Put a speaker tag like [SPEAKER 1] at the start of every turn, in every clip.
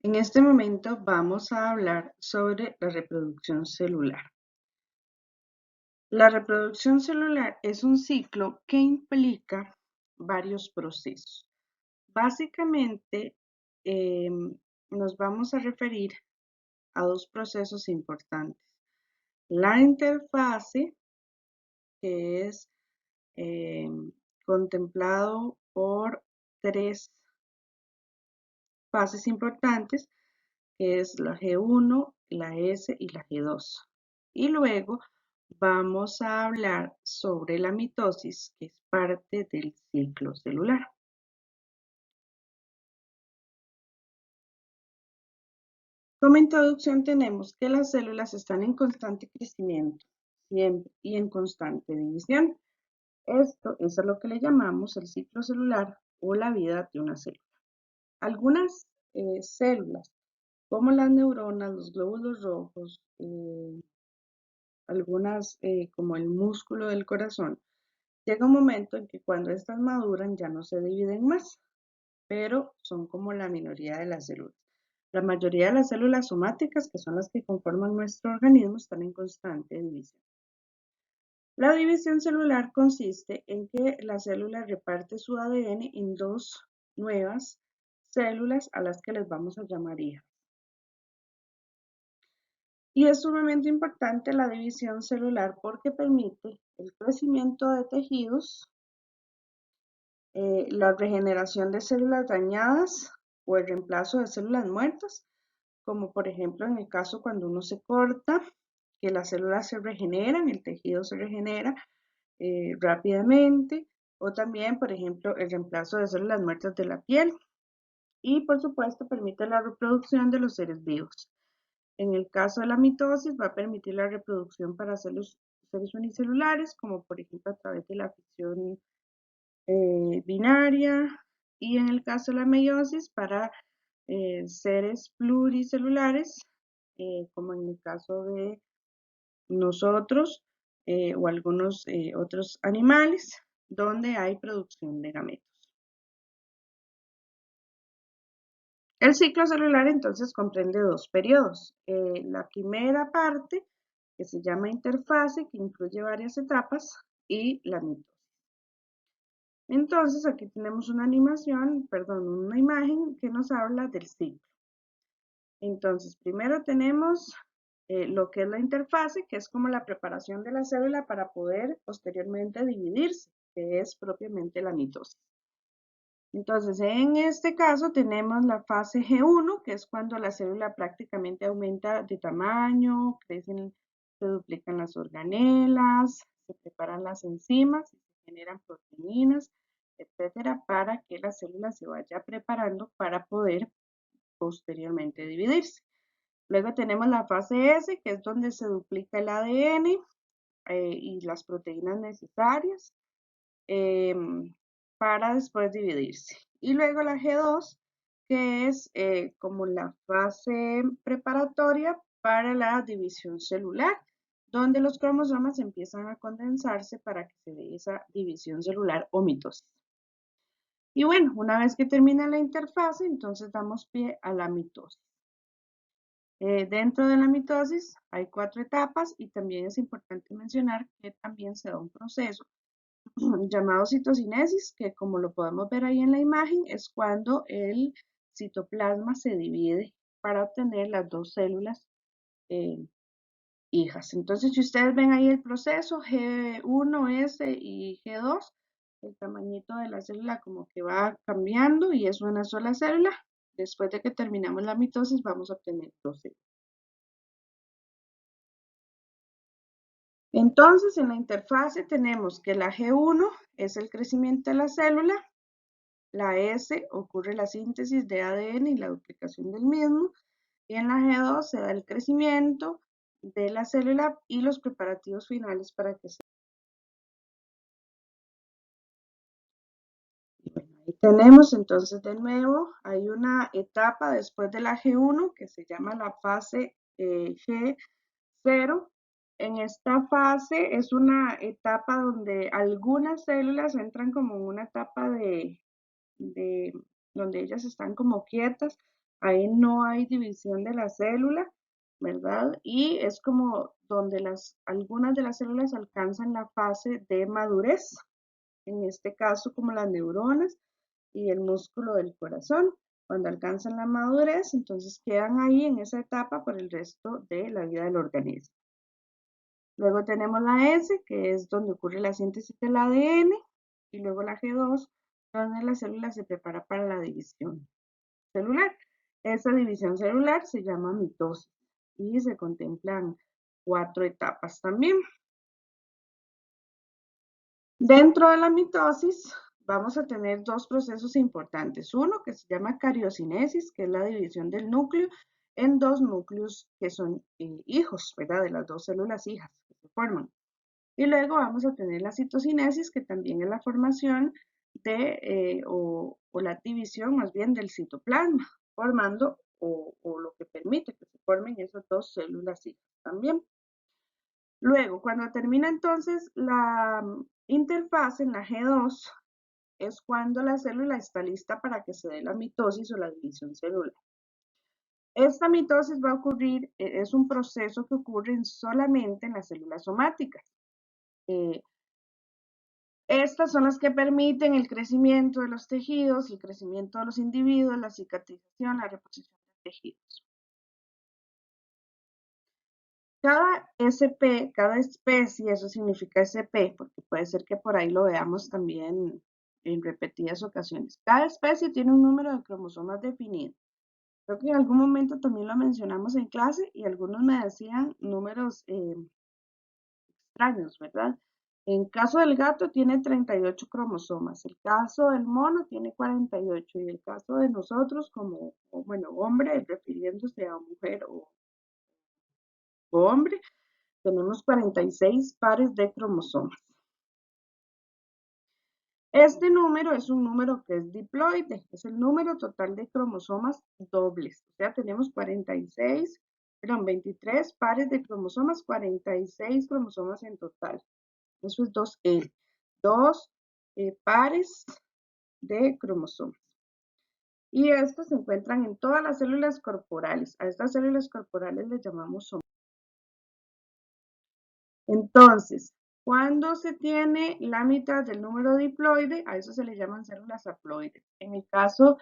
[SPEAKER 1] En este momento vamos a hablar sobre la reproducción celular. La reproducción celular es un ciclo que implica varios procesos. Básicamente, nos vamos a referir a dos procesos importantes. La interfase, que es contemplado por tres fases importantes, que es la G1, la S y la G2. Y luego vamos a hablar sobre la mitosis, que es parte del ciclo celular. Como introducción tenemos que las células están en constante crecimiento siempre y en constante división. Esto es a lo que le llamamos el ciclo celular o la vida de una célula. Algunas células, como las neuronas, los glóbulos rojos, algunas como el músculo del corazón, llega un momento en que cuando estas maduran ya no se dividen más, pero son como la minoría de las células. La mayoría de las células somáticas, que son las que conforman nuestro organismo, están en constante división. La división celular consiste en que la célula reparte su ADN en dos nuevas células a las que les vamos a llamar hijas. Y es sumamente importante la división celular porque permite el crecimiento de tejidos, la regeneración de células dañadas o el reemplazo de células muertas, como por ejemplo en el caso cuando uno se corta, que las células se regeneran, el tejido se regenera rápidamente, o también, por ejemplo, el reemplazo de células muertas de la piel. Y por supuesto permite la reproducción de los seres vivos. En el caso de la mitosis va a permitir la reproducción para seres unicelulares, como por ejemplo a través de la fisión binaria, y en el caso de la meiosis para seres pluricelulares, como en el caso de nosotros o algunos otros animales, donde hay producción de gametos. El ciclo celular entonces comprende dos periodos. La primera parte, que se llama interfase, que incluye varias etapas, y la mitosis. Entonces aquí tenemos una una imagen que nos habla del ciclo. Entonces primero tenemos lo que es la interfase, que es como la preparación de la célula para poder posteriormente dividirse, que es propiamente la mitosis. Entonces, en este caso tenemos la fase G1, que es cuando la célula prácticamente aumenta de tamaño, crecen, se duplican las organelas, se preparan las enzimas, se generan proteínas, etcétera, para que la célula se vaya preparando para poder posteriormente dividirse. Luego tenemos la fase S, que es donde se duplica el ADN y las proteínas necesarias. Para después dividirse. Y luego la G2, que es como la fase preparatoria para la división celular, donde los cromosomas empiezan a condensarse para que se dé esa división celular o mitosis. Y bueno, una vez que termina la interfase, entonces damos pie a la mitosis. Dentro de la mitosis hay 4 etapas y también es importante mencionar que también se da un proceso llamado citocinesis, que como lo podemos ver ahí en la imagen, es cuando el citoplasma se divide para obtener las dos células hijas. Entonces, si ustedes ven ahí el proceso G1, S y G2, el tamañito de la célula como que va cambiando y es una sola célula. Después de que terminamos la mitosis, vamos a obtener dos células. Entonces, en la interfase tenemos que la G1 es el crecimiento de la célula, la S ocurre la síntesis de ADN y la duplicación del mismo, y en la G2 se da el crecimiento de la célula y los preparativos finales para que se... Bueno, ahí tenemos entonces de nuevo, hay una etapa después de la G1 que se llama la fase G0. En esta fase es una etapa donde algunas células entran como en una etapa de donde ellas están como quietas Ahí no hay división de la célula, ¿verdad? Y es como donde algunas de las células alcanzan la fase de madurez, en este caso como las neuronas y el músculo del corazón. Cuando alcanzan la madurez, entonces quedan ahí en esa etapa por el resto de la vida del organismo. Luego tenemos la S, que es donde ocurre la síntesis del ADN, y luego la G2, donde la célula se prepara para la división celular. Esa división celular se llama mitosis y se contemplan 4 etapas también. Dentro de la mitosis vamos a tener 2 procesos importantes. Uno que se llama cariocinesis, que es la división del núcleo en 2 núcleos que son hijos, ¿verdad? De las 2 células hijas que se forman. Y luego vamos a tener la citocinesis, que también es la formación o la división más bien del citoplasma, formando o lo que permite que se formen esas 2 células hijas también. Luego, cuando termina entonces la interfaz en la G2, es cuando la célula está lista para que se dé la mitosis o la división celular. Esta mitosis va a ocurrir, es un proceso que ocurre solamente en las células somáticas. Estas son las que permiten el crecimiento de los tejidos, el crecimiento de los individuos, la cicatrización, la reposición de tejidos. Cada SP, cada especie, eso significa SP, porque puede ser que por ahí lo veamos también en repetidas ocasiones. Cada especie tiene un número de cromosomas definido. Creo que en algún momento también lo mencionamos en clase y algunos me decían números extraños, ¿verdad? En caso del gato tiene 38 cromosomas, el caso del mono tiene 48 y el caso de nosotros como, bueno, hombre, refiriéndose a mujer o hombre, tenemos 46 pares de cromosomas. Este número es un número que es diploide, es el número total de cromosomas dobles. O sea, tenemos 23 pares de cromosomas, 46 cromosomas en total. Eso es 2L, 2 pares de cromosomas. Y estos se encuentran en todas las células corporales. A estas células corporales les llamamos somáticas. Entonces, cuando se tiene la mitad del número diploide, a eso se le llaman células haploides. En el caso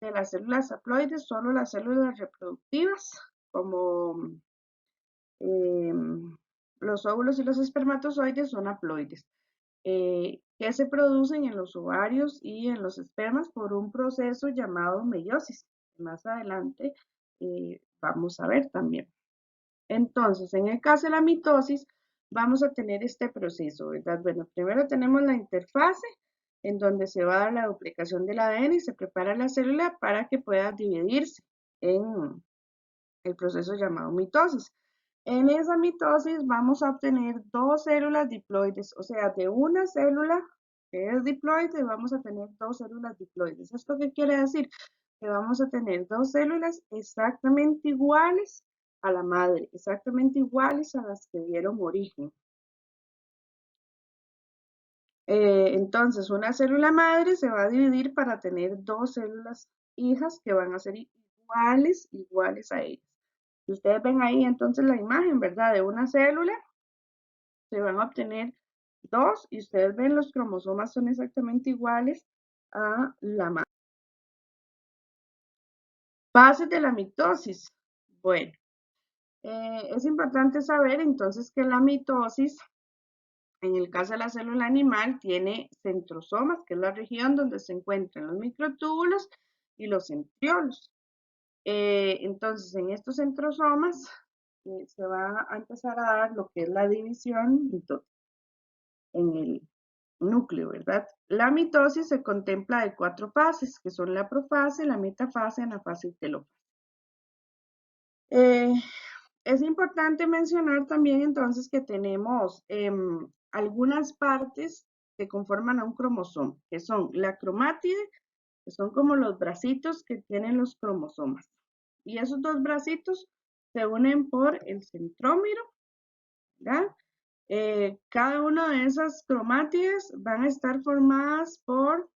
[SPEAKER 1] de las células haploides, solo las células reproductivas, como los óvulos y los espermatozoides, son haploides, que se producen en los ovarios y en los espermas por un proceso llamado meiosis. Más adelante vamos a ver también. Entonces, en el caso de la mitosis, vamos a tener este proceso, ¿verdad? Bueno, primero tenemos la interfase, en donde se va a dar la duplicación del ADN y se prepara la célula para que pueda dividirse en el proceso llamado mitosis. En esa mitosis vamos a obtener 2 células diploides, o sea, de una célula que es diploide vamos a tener 2 células diploides. ¿Esto qué quiere decir? Que vamos a tener 2 células exactamente iguales a la madre, exactamente iguales a las que dieron origen. Entonces, una célula madre se va a dividir para tener 2 células hijas que van a ser iguales a ellas. Si ustedes ven ahí entonces la imagen, ¿verdad? De una célula, se van a obtener 2 y ustedes ven los cromosomas son exactamente iguales a la madre. Fases de la mitosis. Bueno, es importante saber entonces que la mitosis, en el caso de la célula animal, tiene centrosomas, que es la región donde se encuentran los microtúbulos y los centriolos. Entonces, en estos centrosomas se va a empezar a dar lo que es la división en el núcleo, ¿verdad? La mitosis se contempla de 4 fases, que son la profase, la metafase, anafase y telófase. Es importante mencionar también entonces que tenemos algunas partes que conforman a un cromosoma, que son la cromátide, que son como los bracitos que tienen los cromosomas. Y esos 2 bracitos se unen por el centrómero, ¿verdad? Cada una de esas cromátides van a estar formadas por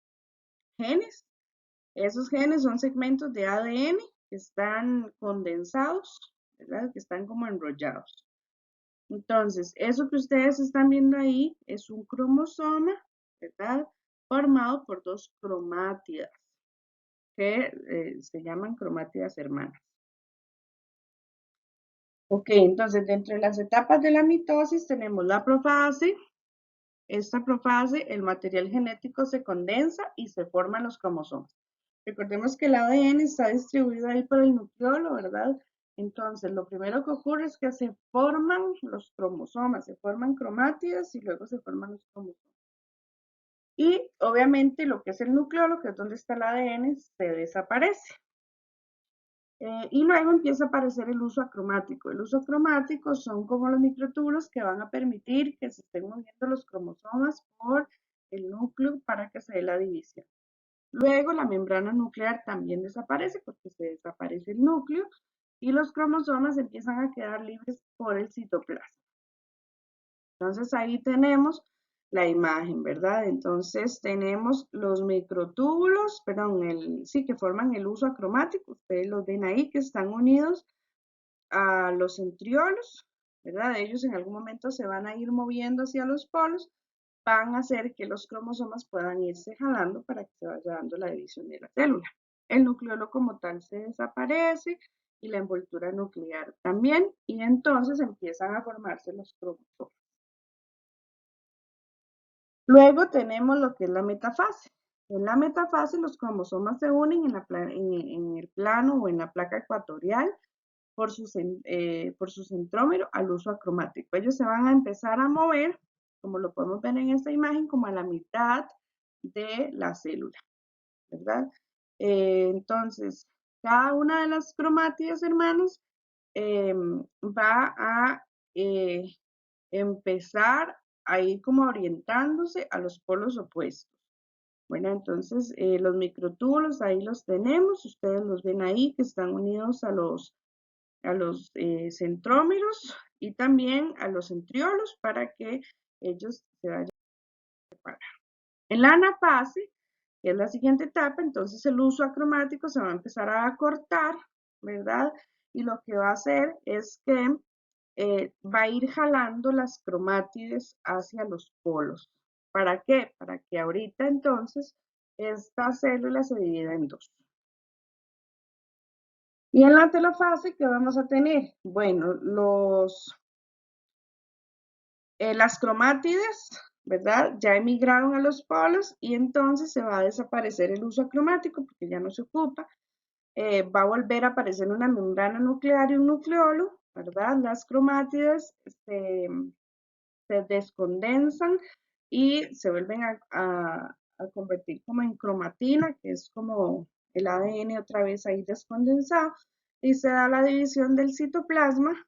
[SPEAKER 1] genes. Esos genes son segmentos de ADN que están condensados, ¿verdad? Que están como enrollados. Entonces, eso que ustedes están viendo ahí es un cromosoma, ¿verdad? Formado por dos cromátidas, que se llaman cromátidas hermanas. Ok, entonces dentro de las etapas de la mitosis tenemos la profase. Esta profase, el material genético se condensa y se forman los cromosomas. Recordemos que el ADN está distribuido ahí por el nucleolo, ¿verdad? Entonces, lo primero que ocurre es que se forman los cromosomas, se forman cromátidas y luego se forman los cromosomas. Y obviamente lo que es el nucleolo, que es donde está el ADN, se desaparece. Y luego empieza a aparecer el uso acromático. El uso acromático son como los microtúbulos que van a permitir que se estén moviendo los cromosomas por el núcleo para que se dé la división. Luego la membrana nuclear también desaparece porque se desaparece el núcleo y los cromosomas empiezan a quedar libres por el citoplasma. Entonces ahí tenemos la imagen, ¿verdad? Entonces tenemos los microtúbulos, perdón, sí, que forman el uso acromático, ustedes los ven ahí que están unidos a los centriolos, ¿verdad? Ellos en algún momento se van a ir moviendo hacia los polos, van a hacer que los cromosomas puedan irse jalando para que se vaya dando la división de la célula. El nucleolo como tal se desaparece y la envoltura nuclear también, y entonces empiezan a formarse los cromosomas. Luego tenemos lo que es la metafase. En la metafase los cromosomas se unen en el plano o en la placa ecuatorial por su centrómero al uso acromático. Ellos se van a empezar a mover, como lo podemos ver en esta imagen, como a la mitad de la célula, ¿verdad? Entonces, cada una de las cromátidas, hermanos, va a empezar a ir como orientándose a los polos opuestos. Bueno, entonces los microtúbulos ahí los tenemos, ustedes los ven ahí que están unidos a los centrómeros y también a los centriolos para que ellos se vayan a separar. En la anafase, que es la siguiente etapa, entonces el uso acromático se va a empezar a cortar, ¿verdad? Y lo que va a hacer es que va a ir jalando las cromátides hacia los polos. ¿Para qué? Para que ahorita entonces esta célula se divida en dos. Y en la telofase, ¿qué vamos a tener? Bueno, las cromátides, ¿verdad? Ya emigraron a los polos y entonces se va a desaparecer el uso acromático porque ya no se ocupa. Va a volver a aparecer una membrana nuclear y un nucleolo, ¿verdad? Las cromátides se descondensan y se vuelven a convertir como en cromatina, que es como el ADN otra vez ahí descondensado, y se da la división del citoplasma,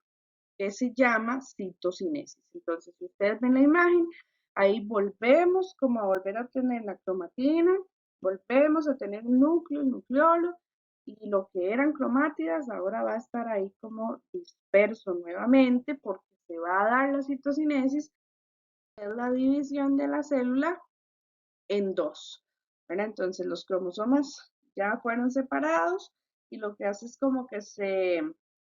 [SPEAKER 1] que se llama citocinesis. Entonces, si ustedes ven la imagen, ahí volvemos como a volver a tener la cromatina, volvemos a tener un núcleo, un nucleolo, y lo que eran cromátidas ahora va a estar ahí como disperso nuevamente porque se va a dar la citocinesis, que es la división de la célula en dos. ¿Verdad? Entonces los cromosomas ya fueron separados y lo que hace es como que se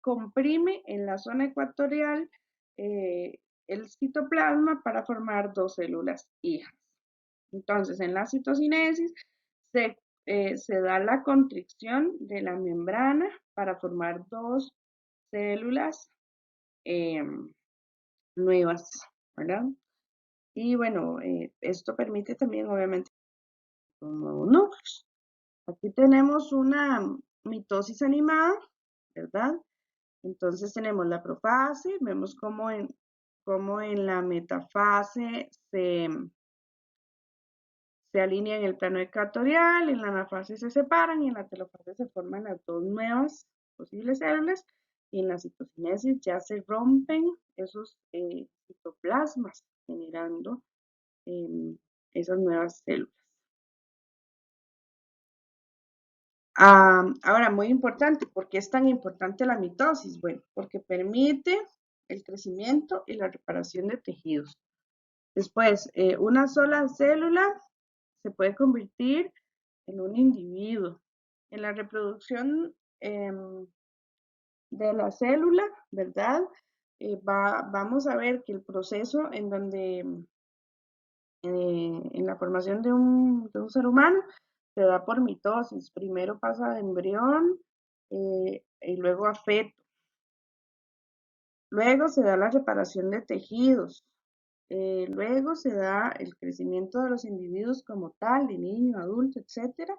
[SPEAKER 1] comprime en la zona ecuatorial el citoplasma para formar dos células hijas. Entonces en la citocinesis se da la constricción de la membrana para formar dos células nuevas, ¿verdad? Y bueno, esto permite también obviamente nuevos núcleos. Aquí tenemos una mitosis animada, ¿verdad? Entonces tenemos la profase, vemos cómo en la metafase se alinean en el plano ecuatorial, en la anafase se separan y en la telofase se forman las dos nuevas posibles células y en la citocinesis ya se rompen esos citoplasmas generando esas nuevas células. Ahora, muy importante, ¿por qué es tan importante la mitosis? Bueno, porque permite el crecimiento y la reparación de tejidos. Después, una sola célula se puede convertir en un individuo. En la reproducción de la célula, ¿verdad? Vamos a ver que el proceso en donde, en la formación de un ser humano, se da por mitosis. Primero pasa de embrión y luego a feto. Luego se da la reparación de tejidos. Luego se da el crecimiento de los individuos como tal, de niño, adulto, etcétera.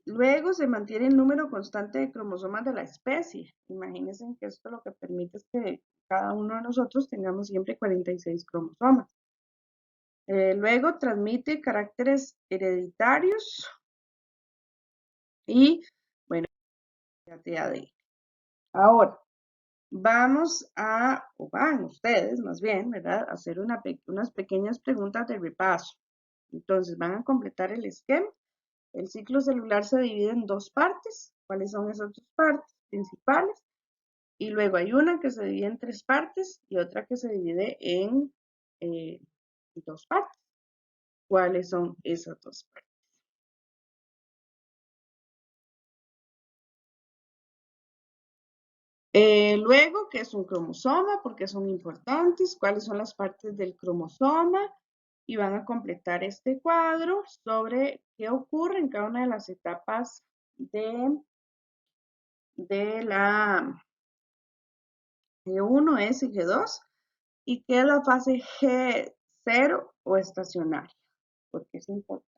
[SPEAKER 1] Luego se mantiene el número constante de cromosomas de la especie. Imagínense que esto lo que permite es que cada uno de nosotros tengamos siempre 46 cromosomas. Luego transmite caracteres hereditarios y, bueno, de ADN. Ahora, o van ustedes más bien, ¿verdad? A hacer unas pequeñas preguntas de repaso. Entonces, van a completar el esquema. El ciclo celular se divide en dos partes. ¿Cuáles son esas dos partes principales? Y luego hay una que se divide en tres partes y otra que se divide en dos partes. ¿Cuáles son esas dos partes? Luego, ¿qué es un cromosoma? ¿Por qué son importantes? ¿Cuáles son las partes del cromosoma? Y van a completar este cuadro sobre qué ocurre en cada una de las etapas de la G1, S y G2 y qué es la fase G0 o estacionaria, porque es importante.